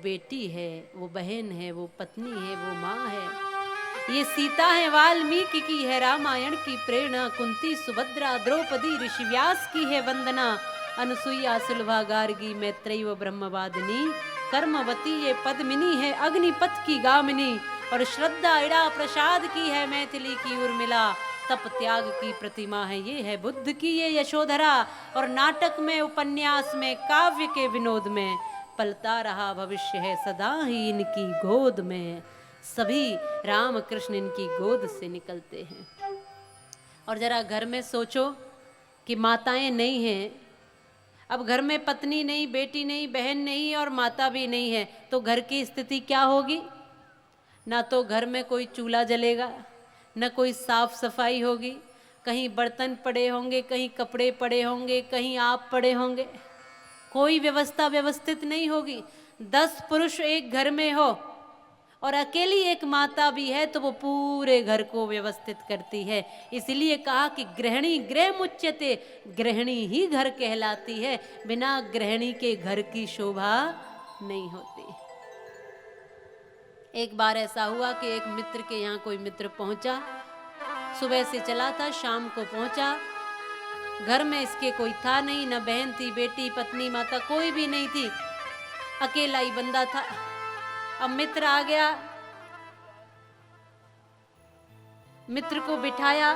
बेटी है, वो बहन है, वो पत्नी है, वो माँ है। ये सीता है वाल्मीकि की है रामायण की प्रेरणा, कुंती सुभद्रा द्रौपदी ऋषिव्यास की है वंदना, अनुसुईया सुलभा गार्गी मैत्रेयी व ब्रह्मवादिनी, कर्मवती ये पद्मिनी है अग्निपथ की गामिनी, और श्रद्धा इड़ा प्रसाद की है मैथिली की उर्मिला, तप त्याग की प्रतिमा है ये है बुद्ध की ये यशोधरा, और नाटक में उपन्यास में काव्य के विनोद में पलता रहा भविष्य है सदा ही इनकी गोद में। सभी राम कृष्ण इनकी गोद से निकलते हैं। और जरा घर में सोचो कि माताएं नहीं हैं, अब घर में पत्नी नहीं, बेटी नहीं, बहन नहीं और माता भी नहीं है, तो घर की स्थिति क्या होगी? ना तो घर में कोई चूल्हा जलेगा, न कोई साफ सफाई होगी, कहीं बर्तन पड़े होंगे, कहीं कपड़े पड़े होंगे, कहीं आप पड़े होंगे, कोई व्यवस्था व्यवस्थित नहीं होगी। 10 पुरुष एक घर में हो और अकेली एक माता भी है तो वो पूरे घर को व्यवस्थित करती है। इसलिए कहा कि गृहिणी गृह मुच्यते, गृहिणी ही घर कहलाती है, बिना गृहिणी के घर की शोभा नहीं होती। एक बार ऐसा हुआ कि एक मित्र के यहाँ कोई मित्र पहुंचा, सुबह से चला था, शाम को पहुंचा, घर में इसके कोई था नहीं, न बहन थी, बेटी, पत्नी, माता कोई भी नहीं थी, अकेला ही बंदा था। अब मित्र आ गया, मित्र को बिठाया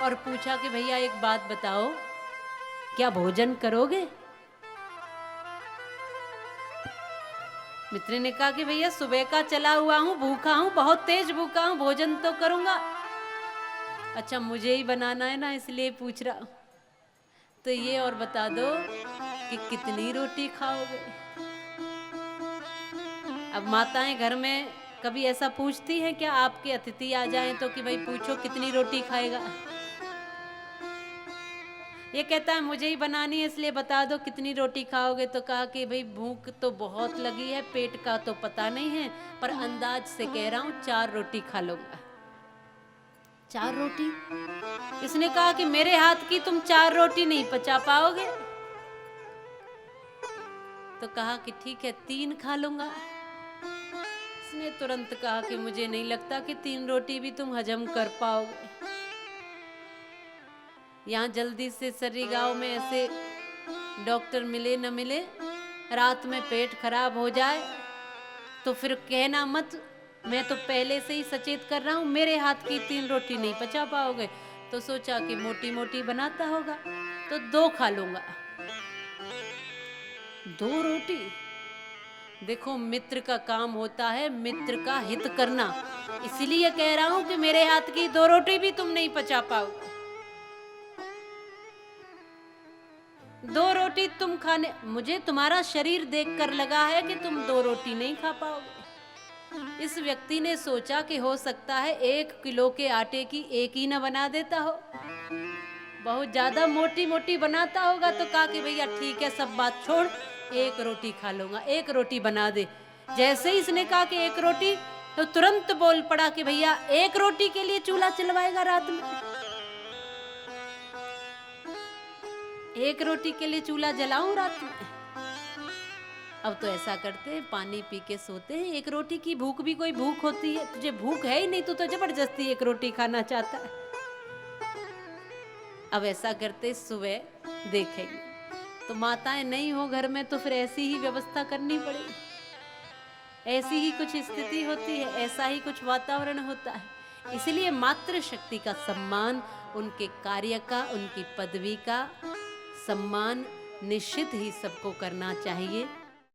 और पूछा कि भैया एक बात बताओ, क्या भोजन करोगे? मित्र ने कहा कि भैया सुबह का चला हुआ हूं, भूखा हूं, बहुत तेज भूखा हूं, भोजन तो करूंगा। अच्छा मुझे ही बनाना है ना, इसलिए पूछ रहा हूं। तो ये और बता दो कि कितनी रोटी खाओगे? अब माताएं घर में कभी ऐसा पूछती हैं क्या? आपके अतिथि आ जाएं तो कि भाई पूछो कितनी रोटी खाएगा? ये कहता है मुझे ही बनानी है इसलिए बता दो कितनी रोटी खाओगे। तो कहा कि भाई भूख तो बहुत लगी है, पेट का तो पता नहीं है, पर अंदाज से कह रहा हूं 4 रोटी खा लूंगा। 4 रोटी? इसने कहा कि मेरे हाथ की तुम 4 रोटी नहीं पचा पाओगे। तो कहा कि ठीक है 3 खा लूंगा। इसने तुरंत कहा कि मुझे नहीं लगता कि 3 रोटी भी तुम हजम कर पाओगे। यहाँ जल्दी से सर्री गांव में ऐसे डॉक्टर मिले न मिले, रात में पेट खराब हो जाए तो फिर कहना मत, मैं तो पहले से ही सचेत कर रहा हूं, मेरे हाथ की 3 रोटी नहीं पचा पाओगे। तो सोचा कि मोटी मोटी बनाता होगा तो 2 खा लूंगा। 2 रोटी? देखो मित्र का काम होता है मित्र का हित करना, इसलिए कह रहा हूं कि मेरे हाथ की 2 रोटी भी तुम नहीं पचा पाओगे। 2 रोटी तुम खाने, मुझे तुम्हारा शरीर देखकर लगा है कि तुम 2 रोटी नहीं खा पाओगे। इस व्यक्ति ने सोचा कि हो सकता है 1 किलो के आटे की 1 ही न बना देता हो, बहुत ज्यादा मोटी मोटी बनाता होगा। तो कहा कि भैया ठीक है सब बात छोड़, 1 रोटी खा लूंगा, 1 रोटी बना दे। जैसे ही इसने कहा कि 1 रोटी, तो तुरंत बोल पड़ा कि भैया 1 रोटी के लिए चूल्हा चलवाएगा रात में? 1 रोटी के लिए चूल्हा जलाऊं रात में? अब तो ऐसा करते हैं पानी पी के सोते हैं। 1 रोटी की भूख भी कोई भूख होती है? तुझे भूख है ही नहीं, तू तो जबरदस्ती 1 रोटी खाना चाहता है। अब ऐसा करते सुबह देखेंगे। तो माताएं नहीं हो घर में तो फिर ऐसी ही व्यवस्था करनी पड़ेगी, ऐसी ही कुछ स्थिति होती है, ऐसा ही कुछ वातावरण होता है। इसलिए मातृशक्ति का सम्मान, उनके कार्य का, उनकी पदवी का सम्मान निश्चित ही सबको करना चाहिए।